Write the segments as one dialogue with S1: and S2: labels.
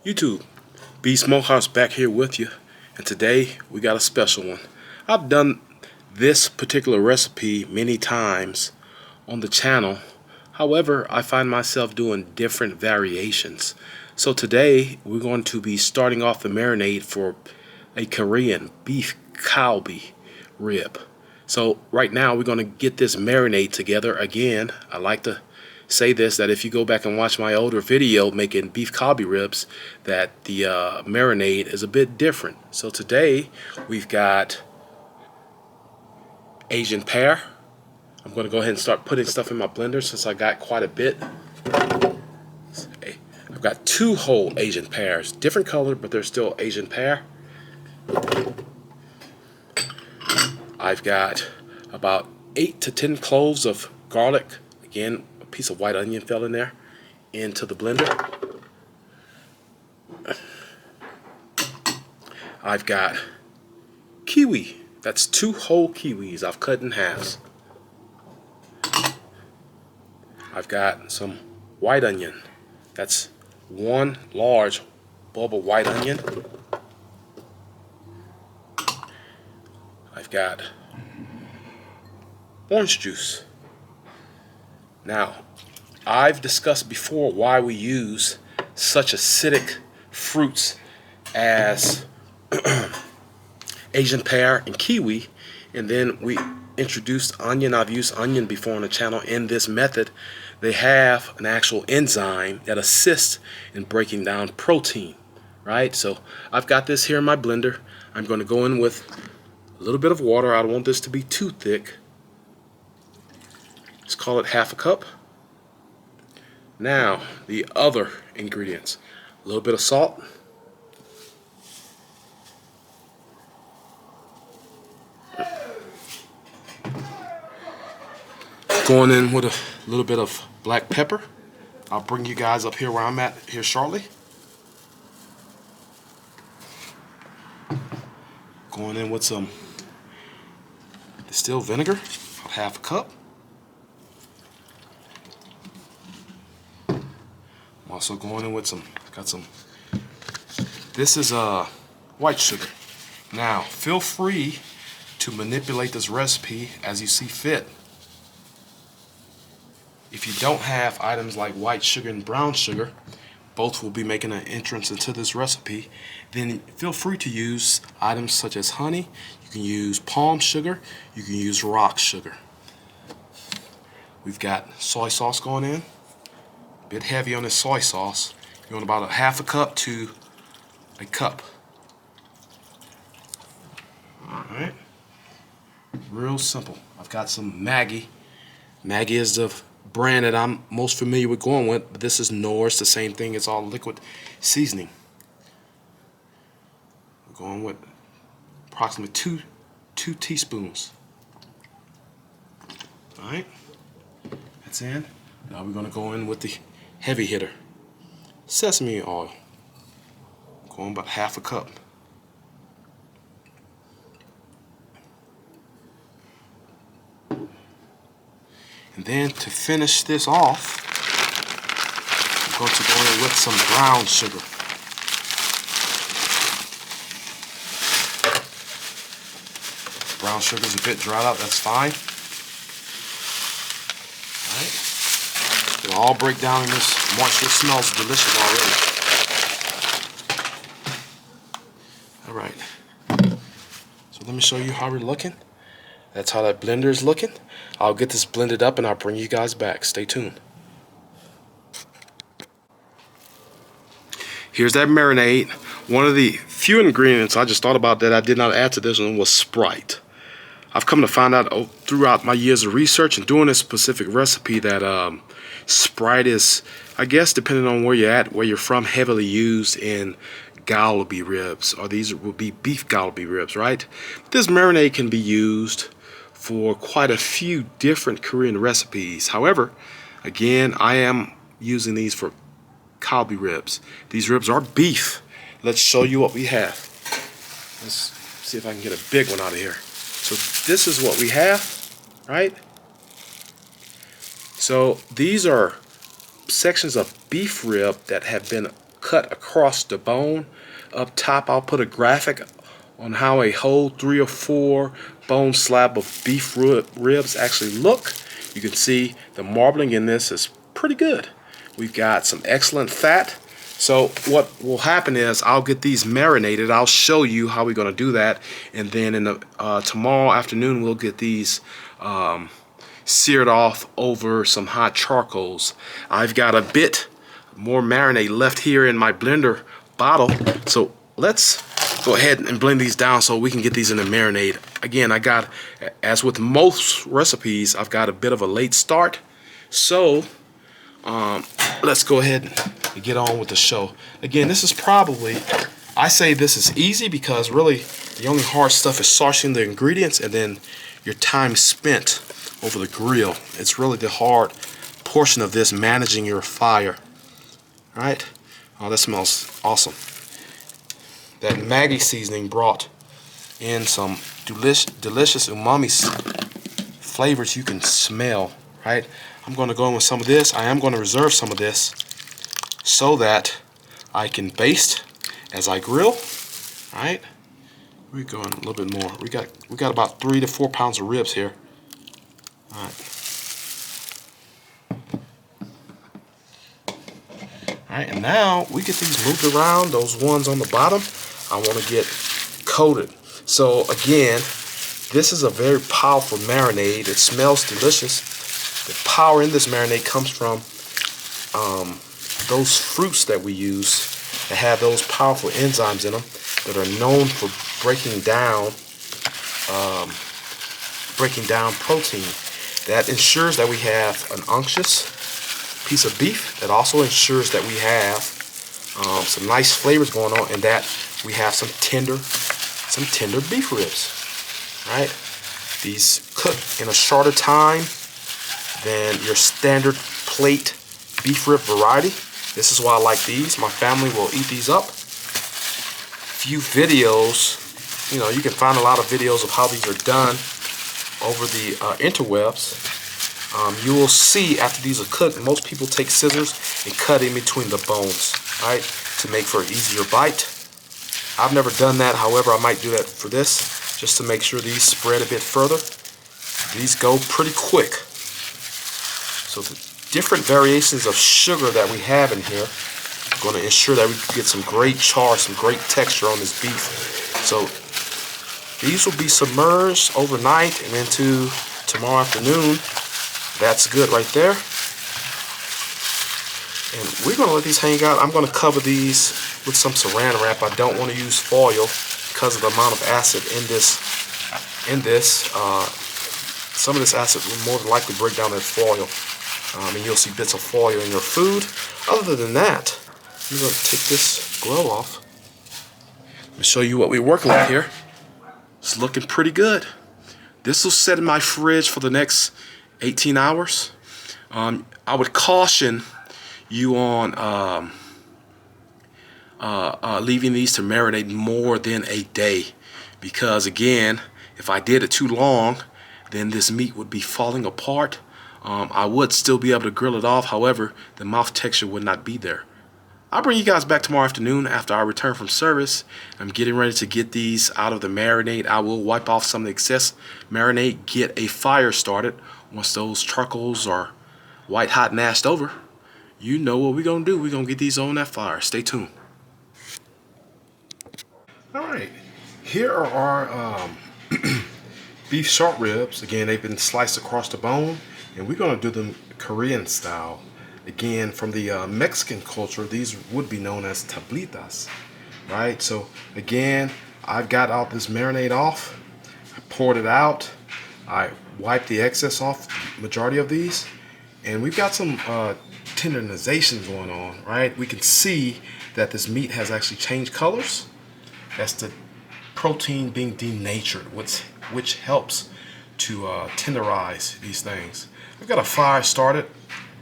S1: YouTube, B Smokehouse back here with you, and today we got a special one. I've done this particular recipe many times on the channel. However, I find myself doing different variations. So today we're going to be starting off the marinade for a Korean beef galbi rib. So right now we're going to get this marinade together. Again, I like to say this, that if you go back and watch my older video making beef galbi ribs, that the marinade is a bit different. So today we've got Asian pear. I'm going to go ahead and start putting stuff in my blender since I got quite a bit. I've got 2 whole Asian pears, different color, but they're still Asian pear. I've got about 8 to 10 cloves of garlic. Again, a piece of white onion fell in there into the blender. I've got kiwi. That's 2 whole kiwis I've cut in halves. I've got some white onion. That's 1 large bulb of white onion. I've got orange juice. Now, I've discussed before why we use such acidic fruits as Asian pear and kiwi, and then we introduced onion. I've used onion before on the channel. In this method, they have an actual enzyme that assists in breaking down protein, right? So I've got this here in my blender. I'm going to go in with a little bit of water. I don't want this to be too thick. Let's call it half a cup. Now, the other ingredients. A little bit of salt. Going in with a little bit of black pepper. I'll bring you guys up here where I'm at here shortly. Going in with some distilled vinegar, about half a cup. I'm also going in with this is white sugar. Now, feel free to manipulate this recipe as you see fit. If you don't have items like white sugar and brown sugar, both will be making an entrance into this recipe, then feel free to use items such as honey. You can use palm sugar. You can use rock sugar. We've got soy sauce going in. A bit heavy on this soy sauce. You want about a half a cup to a cup. Alright. Real simple. I've got some Maggi. Maggi is the brand that I'm most familiar with going with, but this is Knorr. It's the same thing. It's all liquid seasoning. We're going with approximately two teaspoons. All right, that's in. Now we're going to go in with the heavy hitter, sesame oil. Going about half a cup. And then to finish this off, I'm going to go in with some brown sugar. Brown sugar is a bit dried out, that's fine. Alright. It'll all break down in this moisture. It smells delicious already. Alright. So let me show you how we're looking. That's how that blender is looking. I'll get this blended up and I'll bring you guys back. Stay tuned. Here's that marinade. One of the few ingredients I just thought about that I did not add to this one was Sprite. I've come to find out throughout my years of research and doing this specific recipe that Sprite is, I guess depending on where you're at, where you're from, heavily used in galbi ribs, or these will be beef galbi ribs, right? This marinade can be used for quite a few different Korean recipes. However, again, I am using these for galbi ribs. These ribs are beef. Let's show you what we have. Let's see if I can get a big one out of here. So this is what we have, right? So these are sections of beef rib that have been cut across the bone. Up top, I'll put a graphic on how a whole 3 or 4 bone slab of beef ribs actually look. You can see the marbling in this is pretty good. We've got some excellent fat. So what will happen is I'll get these marinated. I'll show you how we're going to do that, and then in the tomorrow afternoon we'll get these seared off over some hot charcoals. I've got a bit more marinade left here in my blender bottle, so let's go ahead and blend these down so we can get these in the marinade. Again, I got, as with most recipes, I've got a bit of a late start, so let's go ahead and get on with the show. Again, this is probably, I say this is easy because really the only hard stuff is sourcing the ingredients and then your time spent over the grill. It's really the hard portion of this, managing your fire. All right? Oh, that smells awesome. That Maggi seasoning brought in some delicious umami flavors you can smell, right? I'm going to go in with some of this. I am going to reserve some of this so that I can baste as I grill. All right? We're going a little bit more. We got about 3 to 4 pounds of ribs here. All right. Alright, and now we get these moved around. Those ones on the bottom, I want to get coated. So again, this is a very powerful marinade. It smells delicious. The power in this marinade comes from those fruits that we use that have those powerful enzymes in them that are known for breaking down protein. That ensures that we have an unctuous piece of beef. That also ensures that we have some nice flavors going on, and that we have some tender beef ribs. Right? These cook in a shorter time than your standard plate beef rib variety. This is why I like these. My family will eat these up. Few videos, you can find a lot of videos of how these are done over the interwebs. You will see after these are cooked, most people take scissors and cut in between the bones, right, to make for an easier bite. I've never done that. However, I might do that for this, just to make sure these spread a bit further. These go pretty quick. So the different variations of sugar that we have in here are going to ensure that we get some great char, some great texture on this beef. So these will be submerged overnight and into tomorrow afternoon. That's good right there. And we're going to let these hang out. I'm going to cover these with some Saran Wrap. I don't want to use foil because of the amount of acid in this. Some of this acid will more than likely break down that foil. And you'll see bits of foil in your food. Other than that, I'm going to take this glove off. Let me show you what we're working with here. It's looking pretty good. This will sit in my fridge for the next 18 hours. I would caution you on leaving these to marinate more than a day, because again, if I did it too long, then this meat would be falling apart. I would still be able to grill it off, however, the mouth texture would not be there. I'll bring you guys back tomorrow afternoon after I return from service. I'm getting ready to get these out of the marinade. I will wipe off some of the excess marinade, get a fire started. Once those charcoals are white hot and ashed over, you know what we're going to do. We're going to get these on that fire. Stay tuned. Alright, here are our beef short ribs. Again, they've been sliced across the bone, and we're going to do them Korean style. Again, from the Mexican culture, these would be known as tablitas, right? So again, I've got out this marinade off. I poured it out. I wiped the excess off, majority of these, and we've got some tendernization going on, right? We can see that this meat has actually changed colors. That's the protein being denatured, which helps to tenderize these things. We've got a fire started.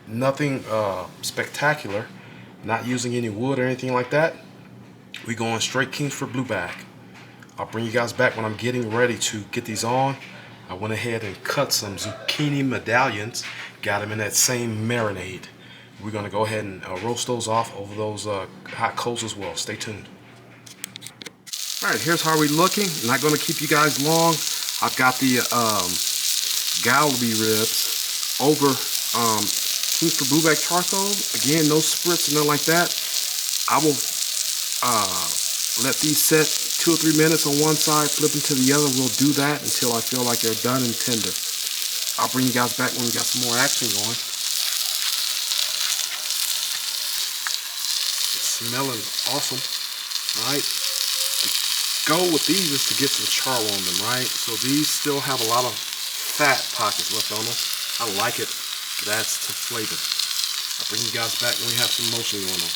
S1: Nothing spectacular, not using any wood or anything like that. We're going straight Kingsford blue bag. I'll bring you guys back when I'm getting ready to get these on. I went ahead and cut some zucchini medallions, got them in that same marinade. We're gonna go ahead and roast those off over those hot coals as well. Stay tuned. All right, here's how we're looking. Not gonna keep you guys long. I've got the galbi ribs over kingsford blueback charcoal. Again, no spritz and nothing like that. I will let these set 2 or 3 minutes on one side, flip them to the other. We'll do that until I feel like they're done and tender. I'll bring you guys back when we got some more action going. It's smelling awesome. All right. The goal with these is to get some char on them, right? So these still have a lot of fat pockets left on them. I like it. That's to flavor. I'll bring you guys back when we have some motion going on.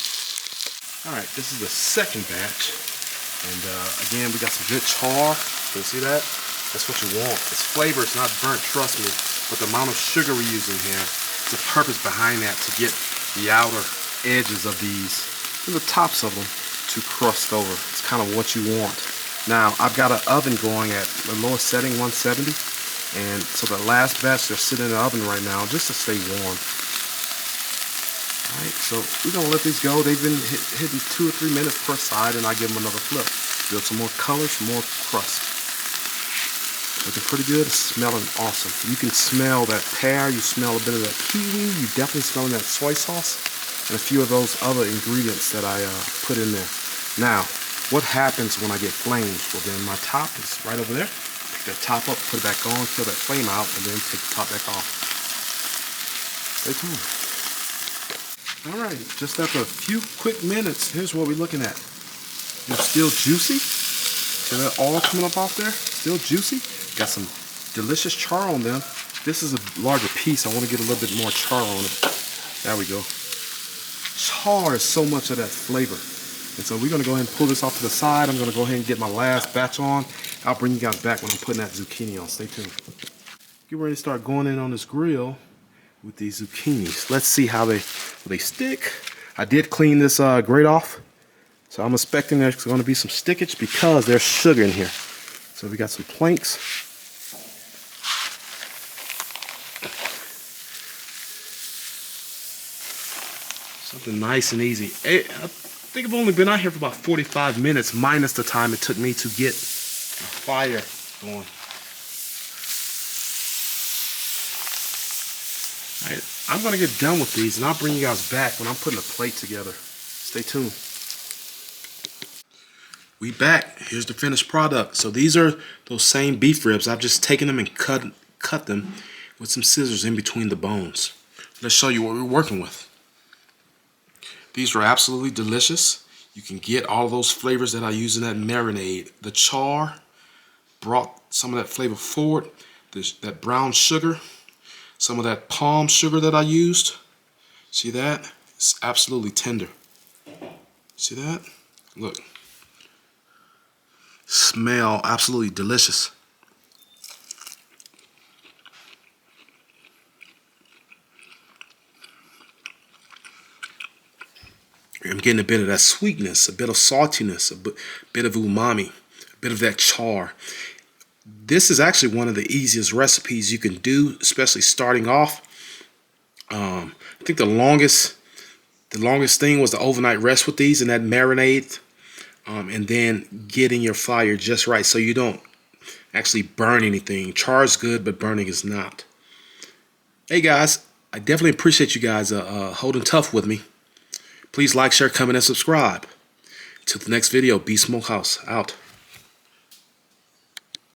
S1: All right, this is the second batch. And again, we got some good char. Can you see that? That's what you want. It's flavor, it's not burnt, trust me. But the amount of sugar we use in here, the purpose behind that to get the outer edges of these and the tops of them to crust over. It's kind of what you want. Now, I've got an oven going at the lowest setting, 170. And so the last batch, they're sitting in the oven right now just to stay warm. Alright, so we're going to let these go. They've been hitting 2 or 3 minutes per side, and I give them another flip. Build some more color, some more crust. Looking pretty good. It's smelling awesome. You can smell that pear. You smell a bit of that kiwi. You definitely smell that soy sauce and a few of those other ingredients that I put in there. Now, what happens when I get flames? Well, then my top is right over there. Pick that top up, put it back on, kill that flame out, and then take the top back off. Stay tuned. All right, just after a few quick minutes, here's what we're looking at. They're still juicy. See that all coming up off there? Still juicy. Got some delicious char on them. This is a larger piece. I want to get a little bit more char on it. There we go. Char is so much of that flavor. And so we're going to go ahead and pull this off to the side. I'm going to go ahead and get my last batch on. I'll bring you guys back when I'm putting that zucchini on. Stay tuned. Get ready to start going in on this grill with these zucchinis. Let's see how they stick. I did clean this grate off. So I'm expecting there's going to be some stickage because there's sugar in here. So we got some planks. Something nice and easy. I think I've only been out here for about 45 minutes, minus the time it took me to get a fire going. All right, I'm going to get done with these and I'll bring you guys back when I'm putting a plate together. Stay tuned. We back. Here's the finished product. So these are those same beef ribs. I've just taken them and cut them with some scissors in between the bones. Let's show you what we're working with. These are absolutely delicious. You can get all those flavors that I use in that marinade. The char brought some of that flavor forward. That brown sugar, some of that palm sugar that I used. See that? It's absolutely tender. See that? Look. Smell absolutely delicious. I'm getting a bit of that sweetness, a bit of saltiness, a bit of umami, a bit of that char. This is actually one of the easiest recipes you can do, especially starting off. I think the longest thing was the overnight rest with these and that marinade, and then getting your fire just right so you don't actually burn anything. Char is good, but burning is not. Hey guys, I definitely appreciate you guys holding tough with me. Please like, share, comment, and subscribe. Till the next video, Beast Smokehouse out.